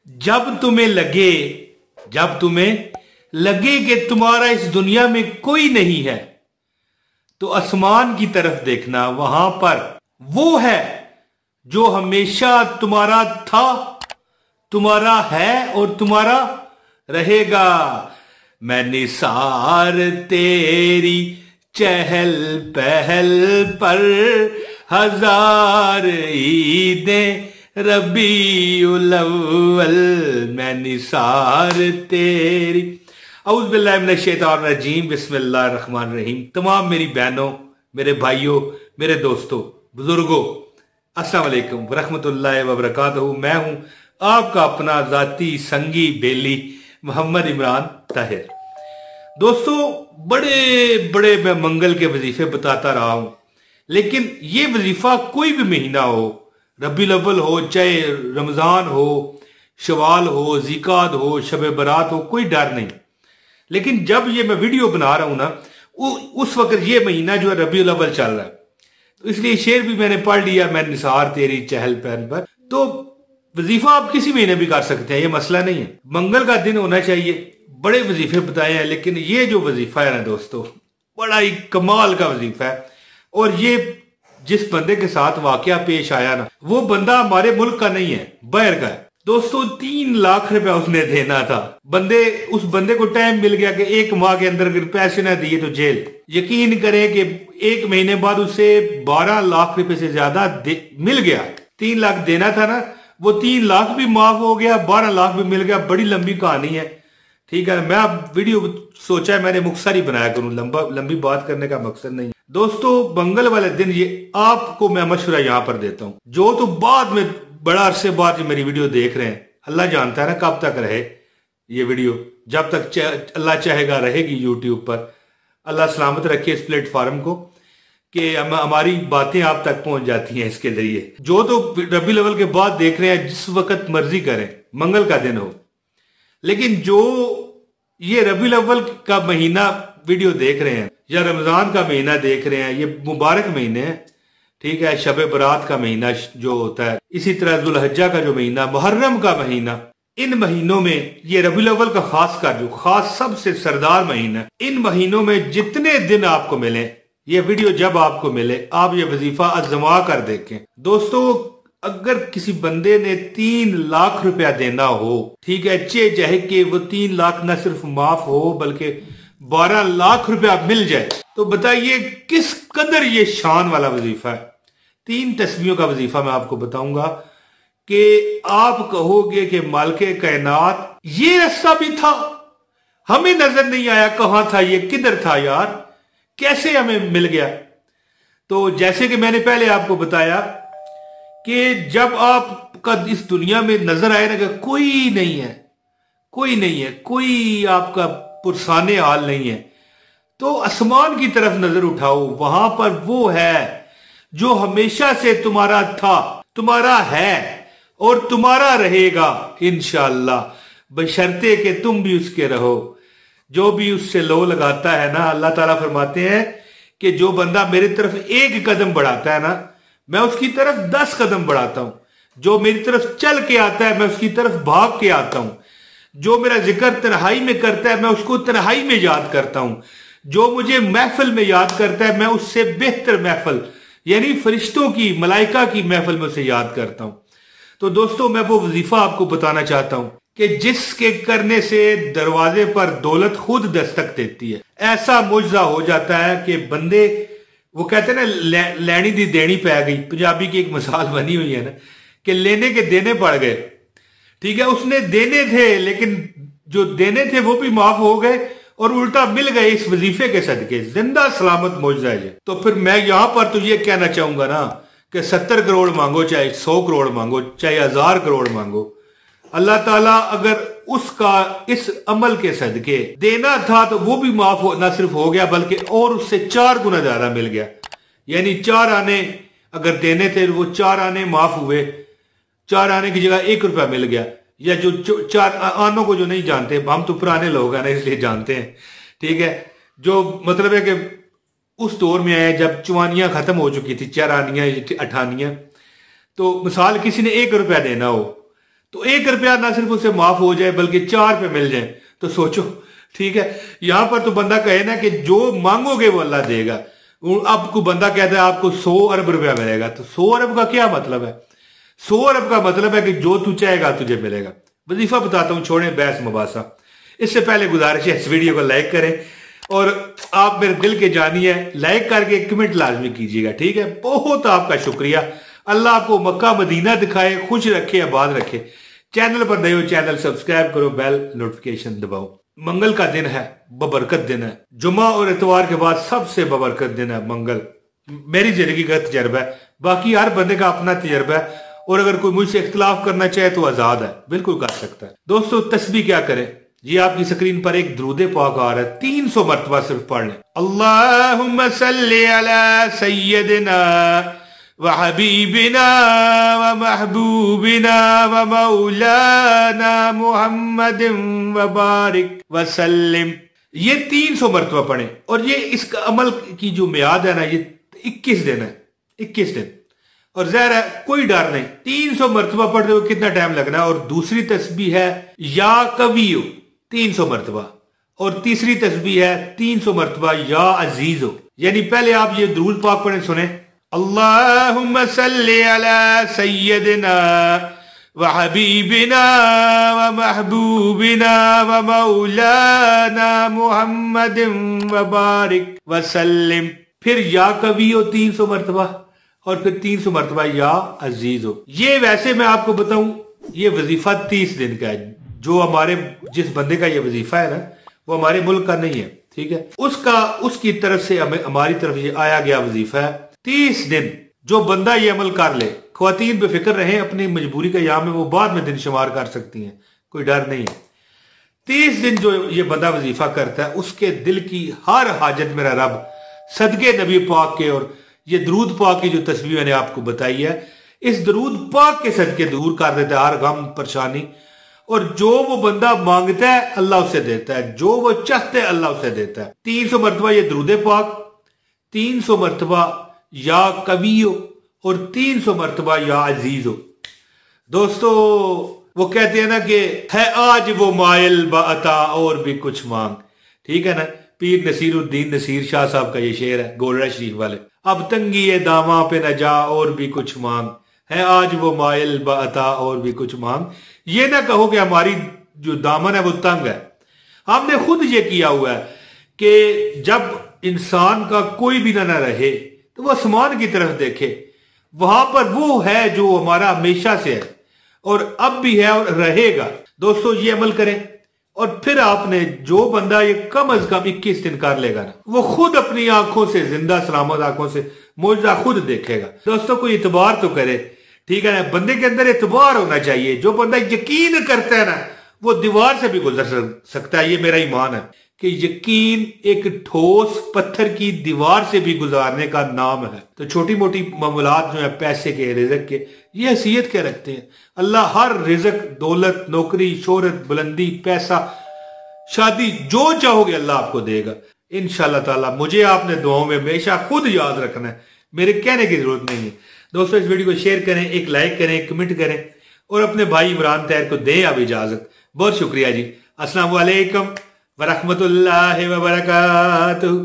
जब तुम्हें लगे कि तुम्हारा इस दुनिया में कोई नहीं है, तो आसमान की तरफ देखना, वहां पर वो है जो हमेशा तुम्हारा था, तुम्हारा है और तुम्हारा रहेगा। मैं निसार तेरी चहल पहल पर, हजार ईदें रबीउल अव्वल। मैं निसार तेरी। औज़ु बिल्लाहि मिनश शैतानिर रजीम। बिस्मिल्लाहिर रहमानिर रहीम। तमाम मेरी बहनों, मेरे भाइयों, मेरे दोस्तों, बुजुर्गों, अस्सलाम वालेकुम वरहमतुल्लाहि वबरकातुहू। मैं हूं आपका अपना जाती संगी बेली मोहम्मद इमरान ताहिर। दोस्तों, बड़े बड़े मैं मंगल के वजीफे बताता रहा हूं, लेकिन ये वजीफा कोई भी महीना हो, रबीउल अव्वल हो, चाहे रमजान हो, शवाल हो, ज़िकात हो, शब बरात हो, कोई डर नहीं। लेकिन जब ये मैं वीडियो बना रहा हूं ना, उस वक्त ये महीना जो है रबीउल अव्वल चल रहा है, तो इसलिए शेर भी मैंने पढ़ लिया, मैं निसार तेरी चहल पहल पर। तो वजीफा आप किसी महीने भी कर सकते हैं, ये मसला नहीं है। मंगल का दिन होना चाहिए। बड़े वजीफे बताए हैं, लेकिन ये जो वजीफा है ना दोस्तों, बड़ा ही कमाल का वजीफा है। और ये जिस बंदे के साथ वाकया पेश आया ना, वो बंदा हमारे मुल्क का नहीं है, बाहर का है। दोस्तों, 3 लाख रुपया उसने देना था। उस बंदे को टाइम मिल गया कि 1 माह के अंदर अगर पैसे ना दिए तो जेल। यकीन करें कि 1 महीने बाद उसे 12 लाख रुपए से ज्यादा मिल गया। 3 लाख देना था ना, वो 3 लाख भी माफ हो गया, 12 लाख भी मिल गया। बड़ी लंबी कहानी है, ठीक है। मैं अब वीडियो सोचा है मैंने मुख्तसर ही बनाया करूं, लंबी बात करने का मकसद नहीं। दोस्तों, मंगल वाले दिन ये आपको मैं मशवरा यहां पर देता हूं, जो तो बाद में बड़ा अरसे बाद मेरी वीडियो देख रहे हैं, अल्लाह जानता है ना कब तक रहे ये वीडियो। जब तक अल्लाह चाहेगा रहेगी यूट्यूब पर। अल्लाह सलामत रखे इस प्लेटफॉर्म को कि हमारी बातें आप तक पहुंच जाती हैं इसके जरिए। जो तो रबीउल अव्वल के बाद देख रहे हैं, जिस वक्त मर्जी करें, मंगल का दिन हो। लेकिन जो ये रबीउल अव्वल का महीना वीडियो देख रहे हैं या रमजान का महीना देख रहे हैं, ये मुबारक महीने हैं, ठीक है। शब बरात का महीना जो होता है, इसी तरह जुल्हज्जा का जो महीना, मुहर्रम का महीना, इन महीनों में ये रबीउल अव्वल का खास सबसे सरदार महीना, इन महीनों में जितने दिन आपको मिले, ये वीडियो जब आपको मिले, आप ये वजीफा आजमा कर देखें। दोस्तों, अगर किसी बंदे ने 3 लाख रुपया देना हो, ठीक है, चाहे कि वो 3 लाख न सिर्फ माफ हो बल्कि 12 लाख रुपया मिल जाए, तो बताइए किस कदर ये शान वाला वजीफा है। 3 तस्बीहों का वजीफा मैं आपको बताऊंगा कि आप कहोगे कि मालिके कायनात, ये रास्ता भी था, हमें नजर नहीं आया, कहां था ये, किधर था यार, कैसे हमें मिल गया। तो जैसे कि मैंने पहले आपको बताया कि जब आपका इस दुनिया में नजर आए ना कि कोई नहीं है, कोई आपका पुरसाने हाल नहीं है, तो आसमान की तरफ नजर उठाओ, वहां पर वो है जो हमेशा से तुम्हारा था, तुम्हारा है और तुम्हारा रहेगा इंशाअल्लाह, बशर्ते कि तुम भी उसके रहो। जो भी उससे लो लगाता है ना, अल्लाह ताला फरमाते हैं कि जो बंदा मेरी तरफ 1 कदम बढ़ाता है ना, मैं उसकी तरफ 10 कदम बढ़ाता हूं। जो मेरी तरफ चल के आता है, मैं उसकी तरफ भाग के आता हूं। जो मेरा जिक्र तन्हाई में करता है, मैं उसको तन्हाई में याद करता हूं। जो मुझे महफिल में याद करता है, मैं उससे बेहतर महफिल, यानी फरिश्तों की, मलाइका की महफिल में उसे याद करता हूं। तो दोस्तों, मैं वो वजीफा आपको बताना चाहता हूं कि जिसके करने से दरवाजे पर दौलत खुद दस्तक देती है। ऐसा मुजजा हो जाता है कि बंदे, वो कहते हैं ना, लैनी दी देनी पै गई, पंजाबी की एक मिसाल बनी हुई है ना, कि लेने के देने पड़ गए, ठीक है। उसने देने थे, लेकिन जो देने थे वो भी माफ हो गए और उल्टा मिल गए इस वजीफे के सदके। जिंदा सलामत मौजूदा है। तो फिर मैं यहां पर तो ये कहना चाहूंगा ना कि 70 करोड़ मांगो, चाहे 100 करोड़ मांगो, चाहे 1000 करोड़ मांगो, अल्लाह ताला अगर उसका इस अमल के सदके देना था तो वो भी माफ ना सिर्फ हो गया, बल्कि और उससे 4 गुना ज्यादा मिल गया। यानी 4 आने अगर देने थे, वो 4 आने माफ हुए, 4 आने की जगह 1 रुपया मिल गया। या जो 4 आनों को जो नहीं जानते, हम तो पुराने लोग हैं ना, इसलिए जानते हैं, ठीक है। जो मतलब है कि उस दौर में आए जब चवानियां खत्म हो चुकी थी, 4 आनियां 8 आनियां, तो मिसाल किसी ने 1 रुपया देना हो तो 1 रुपया ना सिर्फ उसे माफ हो जाए बल्कि 4 पे मिल जाए तो सोचो। ठीक है, यहां पर तो बंदा कहे ना कि जो मांगोगे वो अल्लाह देगा। अब को बंदा कहता है आपको 100 अरब रुपया मिलेगा, तो 100 अरब का क्या मतलब है? 100 अरब का मतलब है कि जो तू चाहेगा तुझे मिलेगा। वजीफा बताता हूं, छोड़ें बहस मुबासा। इससे पहले गुजारिश है इस वीडियो को लाइक करें और आप मेरे दिल के जानी है, लाइक करके एक कमेंट लाजमी कीजिएगा। ठीक है, बहुत आपका शुक्रिया। अल्लाह आपको मक्का मदीना दिखाए, खुश रखे, आबाद रखे। चैनल पर नए हो चैनल सब्सक्राइब करो, बेल नोटिफिकेशन दबाओ। मंगल का दिन है, बबरकत दिन है। जुमा और इतवार के बाद सबसे बबरकत दिन है मंगल। मेरी जिंदगी का तजर्बा है, बाकी हर बंदे का अपना तजर्बा है। और अगर कोई मुझसे इख्तिलाफ करना चाहे तो आजाद है, बिल्कुल कर सकता है। दोस्तों तस्बीह क्या करें, ये आपकी स्क्रीन पर एक दुरूद पाक आ रहा है, 300 मरतबा सिर्फ पढ़ लें। अल्लाहुम्मा सल्ली अला सय्यदिना व हबीबिना व महबूबिना व मौलाना मुहम्मदिन व बारिक व सल्लिम। ये 300 मरतबा पढ़ें। और ये इसका अमल की जो मियाद है ना, ये 21 दिन है, 21 दिन। और ज़ाहिर है कोई डर नहीं, 300 मरतबा पढ़ते हुए कितना टाइम लगना है। और दूसरी तस्बीह है या कवियो 300 मरतबा, और तीसरी तस्बीह है 300 मरतबा या अजीजो। यानी पहले आप ये दुरूद पाक पढ़ें, सुने। अल्लाहुम्मा सल्ली अला सय्यदिना व हबीबिना व महबूबिना व मौलाना मुहम्मदिन व बारिक व सल्लिम। फिर या कवियो 300 मरतबा और फिर 300 मरतबा या अजीज हो। ये वैसे मैं आपको बताऊं, ये वजीफा 30 दिन का है। जो हमारे जिस बंदे का ये वजीफा है ना, वो हमारे मुल्क का नहीं है। ठीक है, उसकी तरफ से हमारी तरफ ये आया गया वजीफा है 30 दिन। जो बंदा ये अमल कर ले, ख्वातीन बेफिक्र रहे, अपनी मजबूरी का याम है, वो बाद में दिन शुमार कर सकती हैं, कोई डर नहीं है। 30 दिन जो ये बंदा वजीफा करता है, उसके दिल की हर हाजत मेरा रब सदके नबी पाक के और ये दरूद पाक की जो तस्वीर मैंने आपको बताई है, इस दरूद पाक के सदके दूर कर देता है हर गम परेशानी। और जो वो बंदा मांगता है अल्लाह उसे देता है, जो वो चाहता है अल्लाह उसे देता है। 300 मरतबा ये दरूद पाक, 300 मरतबा या कवियो और 300 मरतबा या अजीजो। दोस्तों वो कहते हैं ना कि है आज वो मायल बाता और भी कुछ मांग। ठीक है ना, पीर नसीरुद्दीन नसीर शाह साहब का ये शेर है, गोलरा शरीफ वाले। अब तंगी ये दामा पे न जा और भी कुछ मांग, है आज वो मायल बाता और भी कुछ मांग। ये ना कहो कि हमारी जो दामन है वो तंग है। हमने खुद ये किया हुआ है कि जब इंसान का कोई भी ना रहे तो वो आसमान की तरफ देखे, वहां पर वो है जो हमारा हमेशा से है और अब भी है और रहेगा। दोस्तों ये अमल करें और फिर आपने जो बंदा ये कम अज कम 21 दिन कर लेगा ना, वो खुद अपनी आंखों से, जिंदा सलामत आंखों से मौजूदा खुद देखेगा। दोस्तों कोई इतबार तो करे। ठीक है ना, बंदे के अंदर इतबार होना चाहिए। जो बंदा यकीन करता है ना, वो दीवार से भी गुजर सकता है। ये मेरा ईमान है कि यकीन एक ठोस पत्थर की दीवार से भी गुजारने का नाम है। तो छोटी मोटी मामूलात जो है पैसे के, रिज़्क के, ये हैसियत क्या रखते हैं? अल्लाह हर रिज़्क, दौलत, नौकरी, शोहरत, बुलंदी, पैसा, शादी, जो चाहोगे अल्लाह आपको देगा इंशाअल्लाह ताला। मुझे आपने दुआओं में हमेशा खुद याद रखना है, मेरे कहने की जरूरत नहीं है। दोस्तों इस वीडियो को शेयर करें, एक लाइक करें, कमेंट करें और अपने भाई इमरान तैर को दें अब इजाजत। बहुत शुक्रिया जी। अस्सलाम वालेकुम व रहमतुल्लाहि व बरकातुहू।